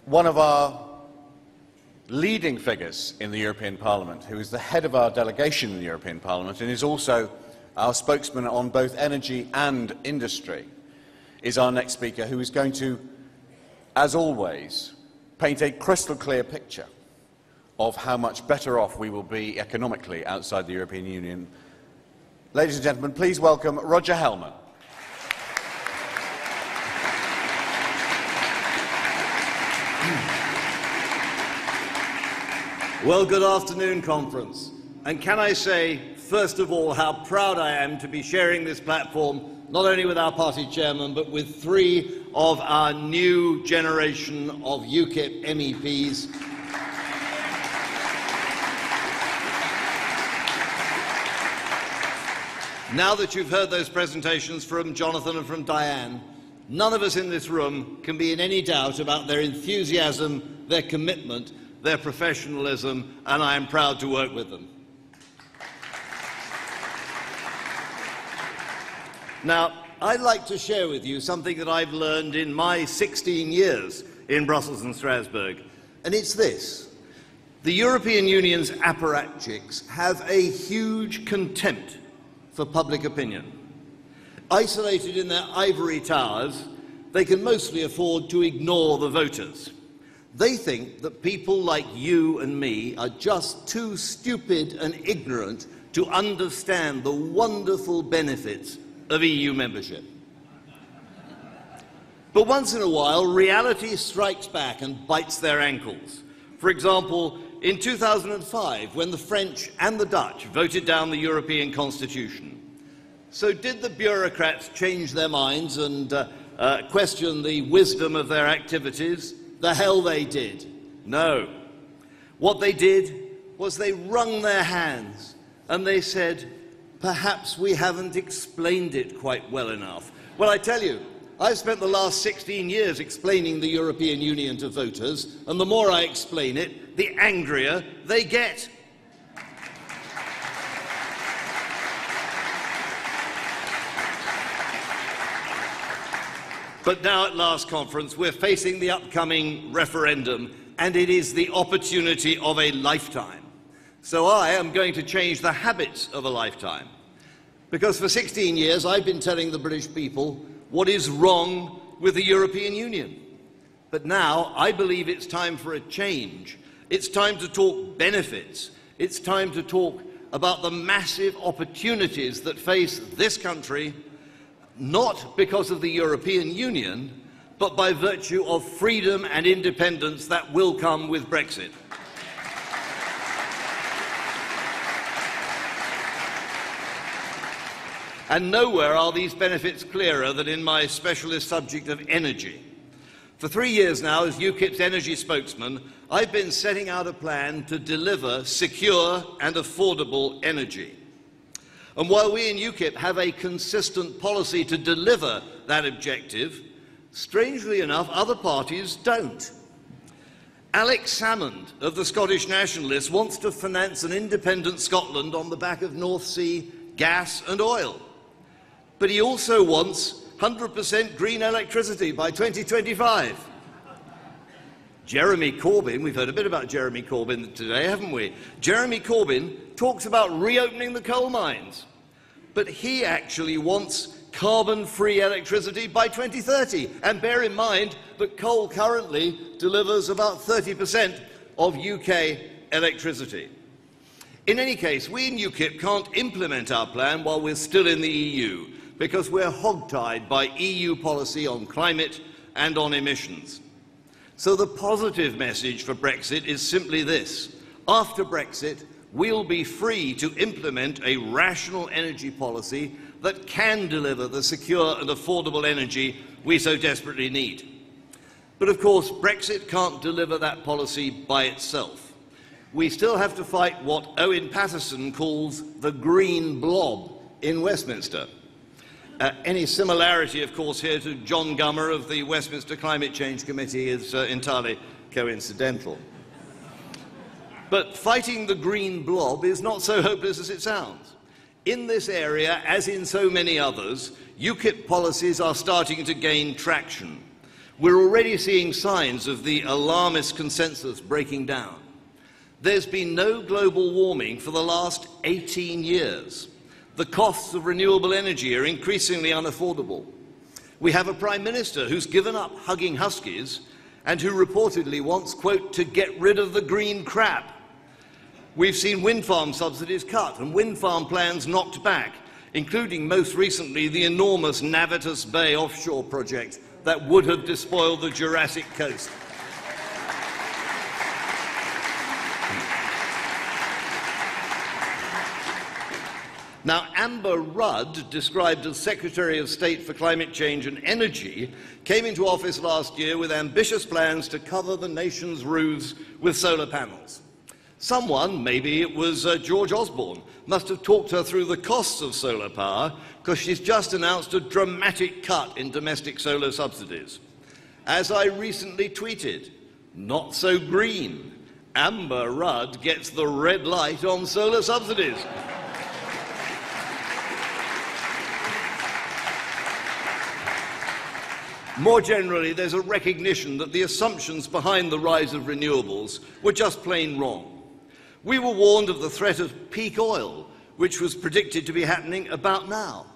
one of our leading figures in the European Parliament, who is the head of our delegation in the European Parliament and is also our spokesman on both energy and industry, is our next speaker, who is going to, as always, paint a crystal clear picture of how much better off we will be economically outside the European Union. Ladies and gentlemen, please welcome Roger Helmer. Well, good afternoon, conference. And can I say, first of all, how proud I am to be sharing this platform not only with our party chairman, but with three of our new generation of UKIP MEPs. Now that you've heard those presentations from Jonathan and from Diane, none of us in this room can be in any doubt about their enthusiasm, their commitment, their professionalism, and I am proud to work with them. Now, I'd like to share with you something that I've learned in my 16 years in Brussels and Strasbourg, and it's this. The European Union's apparatchiks have a huge contempt for public opinion. Isolated in their ivory towers, they can mostly afford to ignore the voters. They think that people like you and me are just too stupid and ignorant to understand the wonderful benefits of EU membership. But once in a while, reality strikes back and bites their ankles. For example, in 2005, when the French and the Dutch voted down the European Constitution. So did the bureaucrats change their minds and question the wisdom of their activities? The hell they did. No. What they did was they wrung their hands and they said, perhaps we haven't explained it quite well enough. Well, I tell you, I've spent the last 16 years explaining the European Union to voters, and the more I explain it, the angrier they get. But now at last, conference, we're facing the upcoming referendum, and it is the opportunity of a lifetime. So I am going to change the habits of a lifetime. Because for 16 years I've been telling the British people what is wrong with the European Union. But now I believe it's time for a change. It's time to talk benefits. It's time to talk about the massive opportunities that face this country, not because of the European Union, but by virtue of freedom and independence that will come with Brexit. And nowhere are these benefits clearer than in my specialist subject of energy. For 3 years now, as UKIP's energy spokesman, I've been setting out a plan to deliver secure and affordable energy. And while we in UKIP have a consistent policy to deliver that objective, strangely enough, other parties don't. Alex Salmond of the Scottish Nationalists wants to finance an independent Scotland on the back of North Sea gas and oil. But he also wants 100% green electricity by 2025. Jeremy Corbyn, we've heard a bit about Jeremy Corbyn today, haven't we? Jeremy Corbyn talks about reopening the coal mines, but he actually wants carbon-free electricity by 2030. And bear in mind that coal currently delivers about 30% of UK electricity. In any case, we in UKIP can't implement our plan while we're still in the EU, because we're hogtied by EU policy on climate and on emissions. So the positive message for Brexit is simply this. After Brexit, we'll be free to implement a rational energy policy that can deliver the secure and affordable energy we so desperately need. But of course, Brexit can't deliver that policy by itself. We still have to fight what Owen Paterson calls the green blob in Westminster. Any similarity, of course, here to John Gummer of the Westminster Climate Change Committee is entirely coincidental. But fighting the green blob is not so hopeless as it sounds. In this area, as in so many others, UKIP policies are starting to gain traction. We're already seeing signs of the alarmist consensus breaking down. There's been no global warming for the last 18 years. The costs of renewable energy are increasingly unaffordable. We have a Prime Minister who's given up hugging huskies and who reportedly wants, quote, to get rid of the green crap. We've seen wind farm subsidies cut and wind farm plans knocked back, including most recently the enormous Navitas Bay offshore project that would have despoiled the Jurassic coast. Now, Amber Rudd, described as Secretary of State for Climate Change and Energy, came into office last year with ambitious plans to cover the nation's roofs with solar panels. Someone, maybe it was George Osborne, must have talked her through the costs of solar power, because she's just announced a dramatic cut in domestic solar subsidies. As I recently tweeted, not so green. Amber Rudd gets the red light on solar subsidies. More generally, there's a recognition that the assumptions behind the rise of renewables were just plain wrong. We were warned of the threat of peak oil, which was predicted to be happening about now.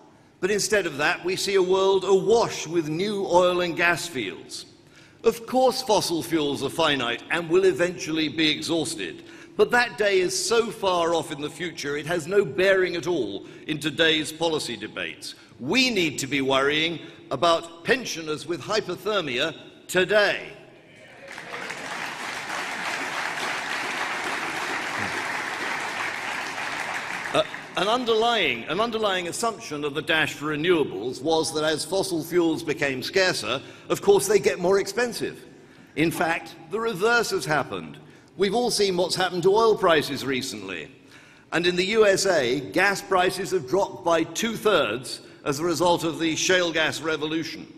But instead of that, we see a world awash with new oil and gas fields. Of course, fossil fuels are finite and will eventually be exhausted. But that day is so far off in the future, it has no bearing at all in today's policy debates. We need to be worrying about pensioners with hypothermia today. An underlying assumption of the dash for renewables was that as fossil fuels became scarcer, of course they get more expensive. In fact, the reverse has happened. We've all seen what's happened to oil prices recently. And in the USA, gas prices have dropped by 2/3 as a result of the shale gas revolution.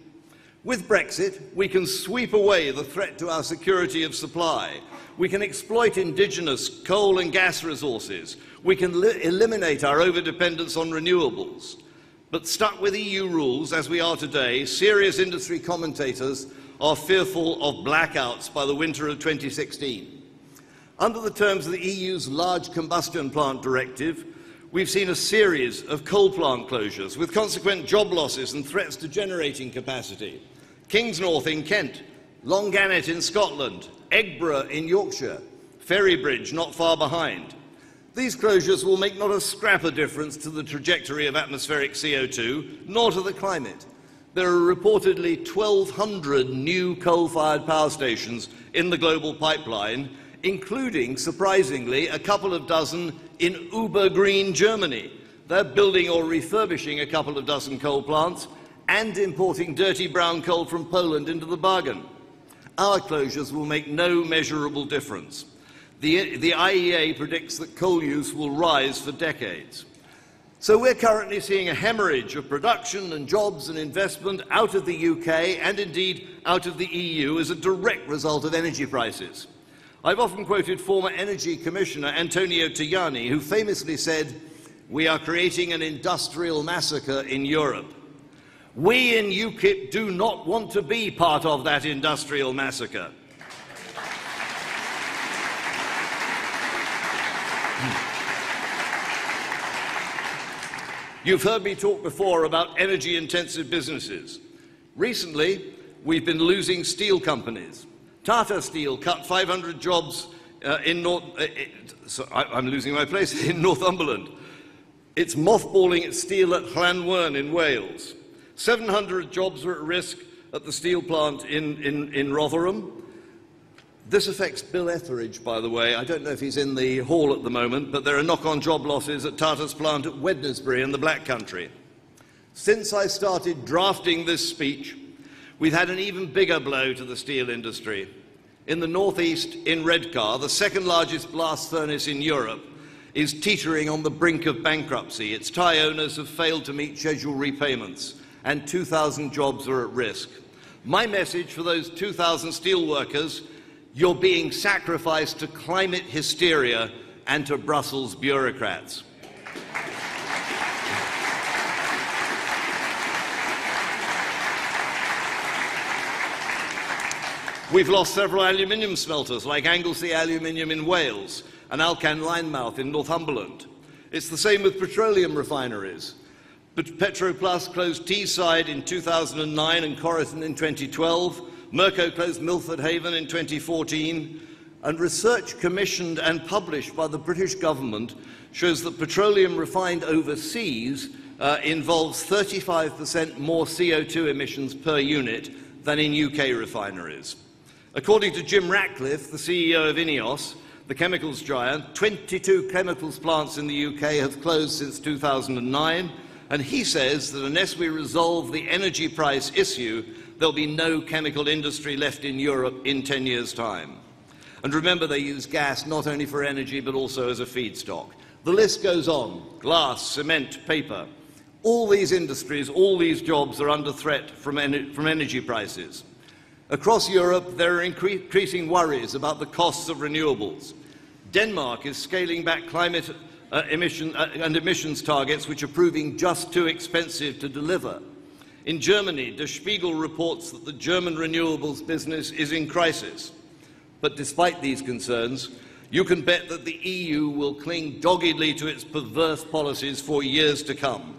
With Brexit, we can sweep away the threat to our security of supply. We can exploit indigenous coal and gas resources. We can eliminate our overdependence on renewables. But stuck with EU rules, as we are today, serious industry commentators are fearful of blackouts by the winter of 2016. Under the terms of the EU's Large Combustion Plant Directive, we've seen a series of coal plant closures with consequent job losses and threats to generating capacity. Kingsnorth in Kent, Longannet in Scotland, Eggborough in Yorkshire, Ferrybridge not far behind. These closures will make not a scrap of difference to the trajectory of atmospheric CO2, nor to the climate. There are reportedly 1,200 new coal-fired power stations in the global pipeline, including, surprisingly, a couple of dozen in uber-green Germany. They're building or refurbishing a couple of dozen coal plants and importing dirty brown coal from Poland into the bargain. Our closures will make no measurable difference. The IEA predicts that coal use will rise for decades. So we're currently seeing a hemorrhage of production and jobs and investment out of the UK and indeed out of the EU as a direct result of energy prices. I've often quoted former Energy Commissioner Antonio Tajani, who famously said, "We are creating an industrial massacre in Europe." We in UKIP do not want to be part of that industrial massacre. You've heard me talk before about energy-intensive businesses. Recently, we've been losing steel companies. Tata Steel cut 500 jobs in Northumberland. It's mothballing its steel at Llanwern in Wales. 700 jobs are at risk at the steel plant in Rotherham. This affects Bill Etheridge, by the way. I don't know if he's in the hall at the moment, but there are knock-on job losses at Tata's plant at Wednesbury in the Black Country. Since I started drafting this speech, we've had an even bigger blow to the steel industry. In the northeast, in Redcar, the second largest blast furnace in Europe is teetering on the brink of bankruptcy. Its Thai owners have failed to meet scheduled repayments, and 2,000 jobs are at risk. My message for those 2,000 steel workers: you're being sacrificed to climate hysteria and to Brussels bureaucrats. We've lost several aluminium smelters like Anglesey Aluminium in Wales and Alcan Linemouth in Northumberland. It's the same with petroleum refineries. But Petroplus closed Teesside in 2009 and Corrigan in 2012. Merco closed Milford Haven in 2014. And research commissioned and published by the British government shows that petroleum refined overseas involves 35% more CO2 emissions per unit than in UK refineries. According to Jim Ratcliffe, the CEO of INEOS, the chemicals giant, 22 chemicals plants in the UK have closed since 2009, and he says that unless we resolve the energy price issue, there'll be no chemical industry left in Europe in 10 years' time. And remember, they use gas not only for energy but also as a feedstock. The list goes on: glass, cement, paper. All these industries, all these jobs are under threat from energy prices. Across Europe, there are increasing worries about the costs of renewables. Denmark is scaling back climate emissions targets, which are proving just too expensive to deliver. In Germany, Der Spiegel reports that the German renewables business is in crisis. But despite these concerns, you can bet that the EU will cling doggedly to its perverse policies for years to come.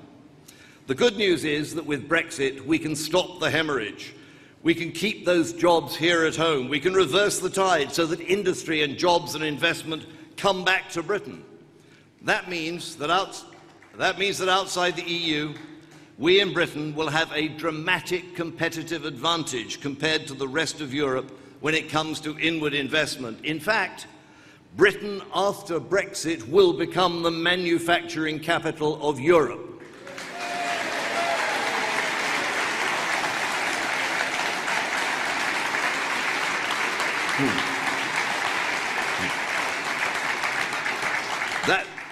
The good news is that with Brexit, we can stop the hemorrhage. We can keep those jobs here at home. We can reverse the tide so that industry and jobs and investment come back to Britain. That means that outside the EU, we in Britain will have a dramatic competitive advantage compared to the rest of Europe when it comes to inward investment. In fact, Britain, after Brexit, will become the manufacturing capital of Europe.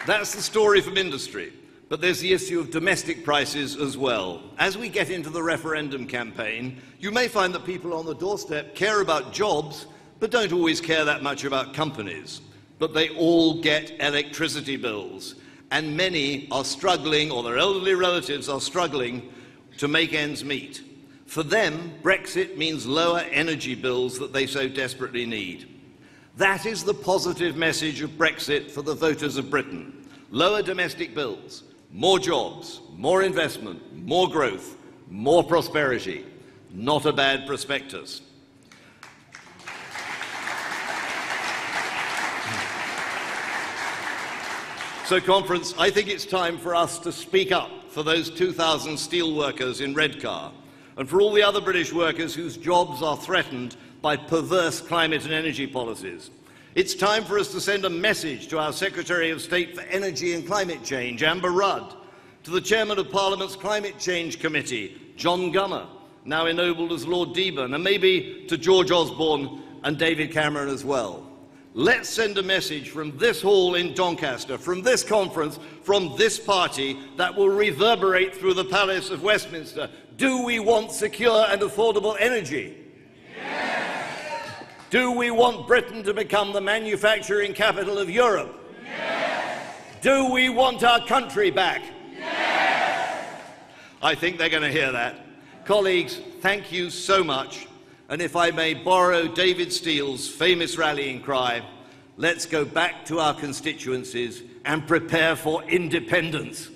That's the story from industry. But there's the issue of domestic prices as well. As we get into the referendum campaign, you may find that people on the doorstep care about jobs, but don't always care that much about companies. But they all get electricity bills, and many are struggling, or their elderly relatives are struggling, to make ends meet. For them, Brexit means lower energy bills that they so desperately need. That is the positive message of Brexit for the voters of Britain. Lower domestic bills, more jobs, more investment, more growth, more prosperity. Not a bad prospectus. So, conference, I think it's time for us to speak up for those 2,000 steel workers in Redcar and for all the other British workers whose jobs are threatened by perverse climate and energy policies. It's time for us to send a message to our Secretary of State for Energy and Climate Change, Amber Rudd, to the Chairman of Parliament's Climate Change Committee, John Gummer, now ennobled as Lord Deben, and maybe to George Osborne and David Cameron as well. Let's send a message from this hall in Doncaster, from this conference, from this party, that will reverberate through the Palace of Westminster. Do we want secure and affordable energy? Yes. Do we want Britain to become the manufacturing capital of Europe? Yes. Do we want our country back? Yes. I think they're going to hear that. Colleagues, thank you so much. And if I may borrow David Steele's famous rallying cry, let's go back to our constituencies and prepare for independence.